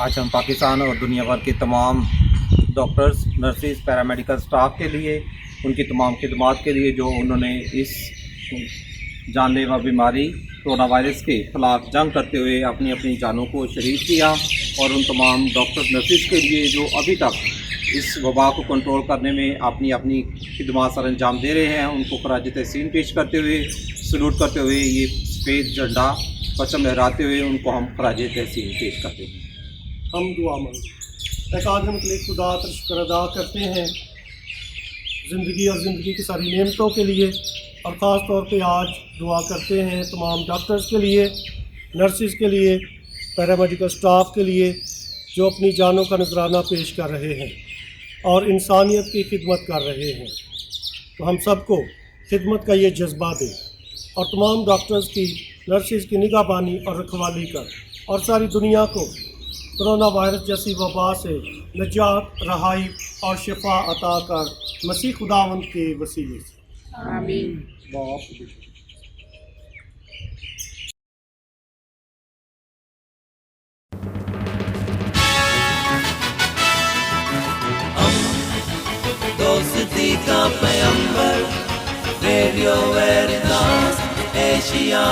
आज हम पाकिस्तान और दुनिया भर के तमाम डॉक्टर्स, नर्सेस, पैरामेडिकल स्टाफ के लिए, उनकी तमाम खिदमात के लिए जो उन्होंने इस जानलेवा बीमारी कोरोना वायरस के ख़िलाफ़ जंग करते हुए अपनी अपनी जानों को शहीद किया, और उन तमाम डॉक्टर्स, नर्सेस के लिए जो अभी तक इस वबा को कंट्रोल करने में अपनी अपनी खिदमात सर अंजाम दे रहे हैं, उनको खराज तहसीन पेश करते हुए, सलूट करते हुए, ये सफ़ेद झंडा परचम लहराते हुए उनको हम खराज तहसीन पेश करते हैं। हम दुआ मांगें। एकाद मतलब खुदा का शुक्र अदा करते हैं ज़िंदगी और ज़िंदगी की सारी नेमतों के लिए, और ख़ास तौर पे आज दुआ करते हैं तमाम डॉक्टर्स के लिए, नर्सिस के लिए, पैरामेडिकल स्टाफ के लिए जो अपनी जानों का नजराना पेश कर रहे हैं और इंसानियत की खिदमत कर रहे हैं। तो हम सबको खिदमत का ये जज्बा दें और तमाम डॉक्टर्स की, नर्सिस की निगहबानी और रखवाली कर, और सारी दुनिया को कोरोना वायरस जैसी वबा से निजात, रहाई और शिफा अता कर, मसीह खुदावंद के वसीले से आमीन। दोस्ती का पैगंबर, रेडियो वेरितास एशिया।